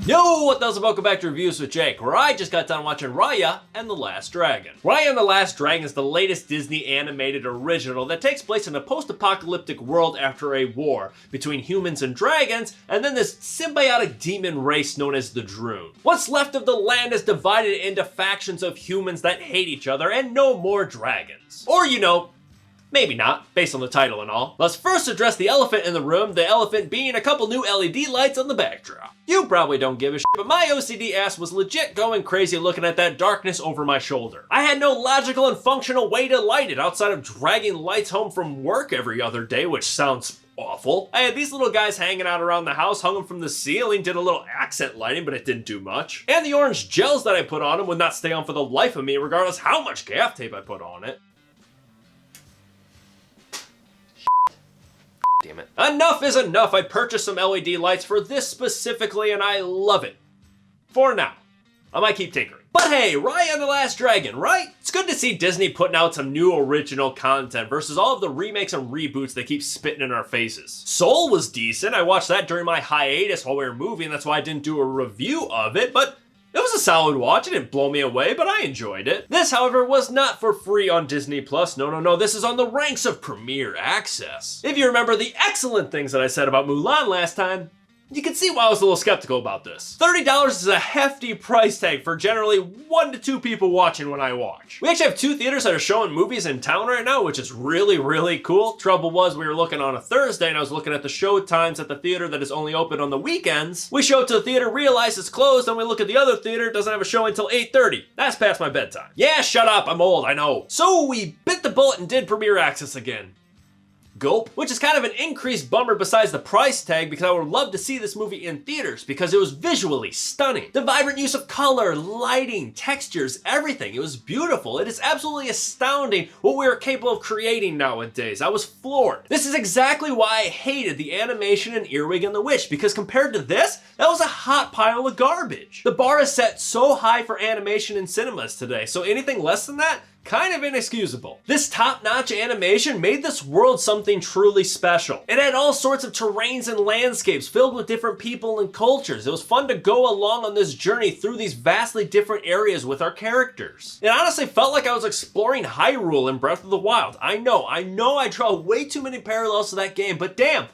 Yo, what does? Welcome back to Reviews with Jake, where I just got done watching Raya and the Last Dragon. Raya and the Last Dragon is the latest Disney animated original that takes place in a post-apocalyptic world after a war between humans and dragons, and then this symbiotic demon race known as the Droon. What's left of the land is divided into factions of humans that hate each other and no more dragons. Or, you know, maybe not, based on the title and all. Let's first address the elephant in the room, the elephant being a couple new LED lights on the backdrop. You probably don't give a shit, but my OCD ass was legit going crazy looking at that darkness over my shoulder. I had no logical and functional way to light it outside of dragging lights home from work every other day, which sounds awful. I had these little guys hanging out around the house, hung them from the ceiling, did a little accent lighting, but it didn't do much. And the orange gels that I put on them would not stay on for the life of me, regardless how much gaff tape I put on it. Damn it. Enough is enough. I purchased some LED lights for this specifically and I love it. For now. I might keep tinkering. But hey, Raya and the Last Dragon, right? It's good to see Disney putting out some new original content versus all of the remakes and reboots they keep spitting in our faces. Soul was decent. I watched that during my hiatus while we were moving. That's why I didn't do a review of it, but it was a solid watch. It didn't blow me away, but I enjoyed it. This, however, was not for free on Disney+. No. This is on the ranks of Premier Access. If you remember the excellent things that I said about Mulan last time, you can see why I was a little skeptical about this. $30 is a hefty price tag for generally 1 to 2 people watching when I watch. We actually have 2 theaters that are showing movies in town right now, which is really cool. Trouble was, we were looking on a Thursday and I was looking at the show times at the theater that is only open on the weekends. We show up to the theater, realize it's closed, and we look at the other theater, it doesn't have a show until 8:30. That's past my bedtime. Yeah, shut up, I'm old, I know. So we bit the bullet and did Premier Access again. Gulp. Which is kind of an increased bummer besides the price tag, because I would love to see this movie in theaters because it was visually stunning. The vibrant use of color, lighting, textures, everything. It was beautiful. It is absolutely astounding what we are capable of creating nowadays. I was floored. This is exactly why I hated the animation in Earwig and the Witch, because compared to this, that was a hot pile of garbage. The bar is set so high for animation in cinemas today, so anything less than that, kind of inexcusable. This top-notch animation made this world something truly special. It had all sorts of terrains and landscapes filled with different people and cultures. It was fun to go along on this journey through these vastly different areas with our characters. It honestly felt like I was exploring Hyrule in Breath of the Wild. I know I draw way too many parallels to that game, but damn,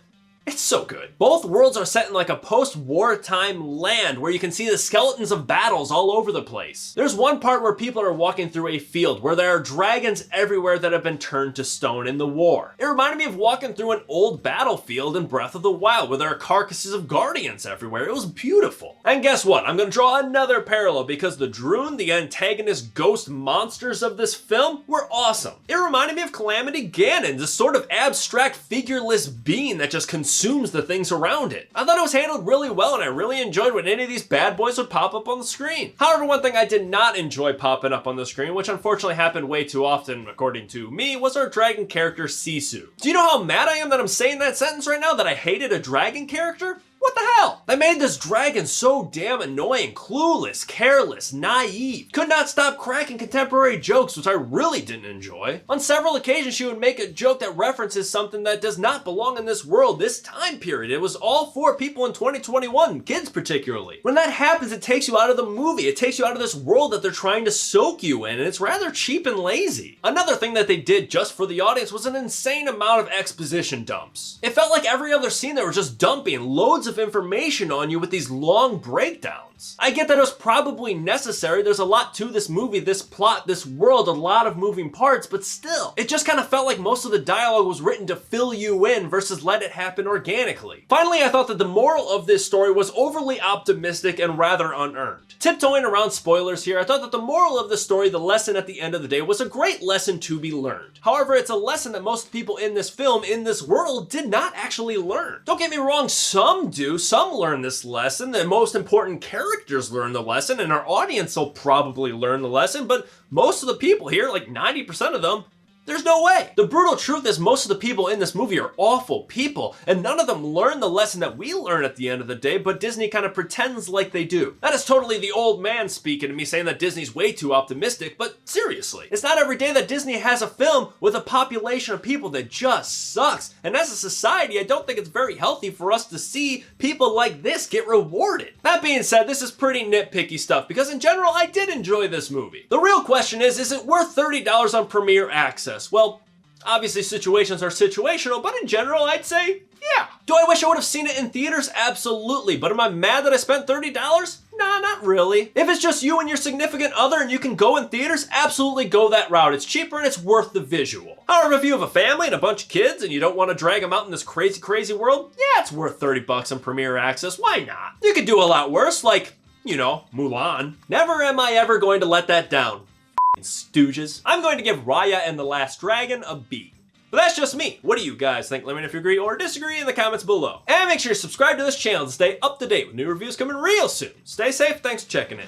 it's so good. Both worlds are set in like a post-wartime land where you can see the skeletons of battles all over the place. There's one part where people are walking through a field where there are dragons everywhere that have been turned to stone in the war. It reminded me of walking through an old battlefield in Breath of the Wild where there are carcasses of guardians everywhere. It was beautiful. And guess what? I'm gonna draw another parallel because the Droon, the antagonist ghost monsters of this film, were awesome. It reminded me of Calamity Ganon, this sort of abstract figureless being that just consumes the things around it. I thought it was handled really well and I really enjoyed when any of these bad boys would pop up on the screen. However, one thing I did not enjoy popping up on the screen, which unfortunately happened way too often according to me, was our dragon character Sisu. Do you know how mad I am that I'm saying that sentence right now, that I hated a dragon character? What the hell? They made this dragon so damn annoying, clueless, careless, naive. Could not stop cracking contemporary jokes, which I really didn't enjoy. On several occasions, she would make a joke that references something that does not belong in this world, this time period. It was all for people in 2021, kids particularly. When that happens, it takes you out of the movie. It takes you out of this world that they're trying to soak you in, and it's rather cheap and lazy. Another thing that they did just for the audience was an insane amount of exposition dumps. It felt like every other scene they were just dumping loads of information on you with these long breakdowns. I get that it was probably necessary. There's a lot to this movie, this plot, this world, a lot of moving parts, but still, it just kind of felt like most of the dialogue was written to fill you in versus let it happen organically. Finally, I thought that the moral of this story was overly optimistic and rather unearned. Tiptoeing around spoilers here, I thought that the moral of the story, the lesson at the end of the day, was a great lesson to be learned. However, it's a lesson that most people in this film, in this world, did not actually learn. Don't get me wrong, some do. Some learn this lesson. The most important characters learn the lesson, and our audience will probably learn the lesson, but most of the people here, like 90% of them, There's no way. The brutal truth is most of the people in this movie are awful people, and none of them learn the lesson that we learn at the end of the day, but Disney kind of pretends like they do. That is totally the old man speaking to me, saying that Disney's way too optimistic, but seriously, it's not every day that Disney has a film with a population of people that just sucks, and as a society, I don't think it's very healthy for us to see people like this get rewarded. That being said, this is pretty nitpicky stuff, because in general, I did enjoy this movie. The real question is it worth $30 on Premiere Access? Well, obviously situations are situational, but in general, I'd say, yeah. Do I wish I would have seen it in theaters? Absolutely. But am I mad that I spent $30? Nah, not really. If it's just you and your significant other and you can go in theaters, absolutely go that route. It's cheaper and it's worth the visual. However, if you have a family and a bunch of kids and you don't want to drag them out in this crazy, crazy world, yeah, it's worth $30 on Premiere Access. Why not? You could do a lot worse, like, you know, Mulan. Never am I ever going to let that down. Stooges. I'm going to give Raya and the Last Dragon a B. But that's just me. What do you guys think? Let me know if you agree or disagree in the comments below. And make sure you subscribe to this channel to stay up to date with new reviews coming real soon. Stay safe. Thanks for checking in.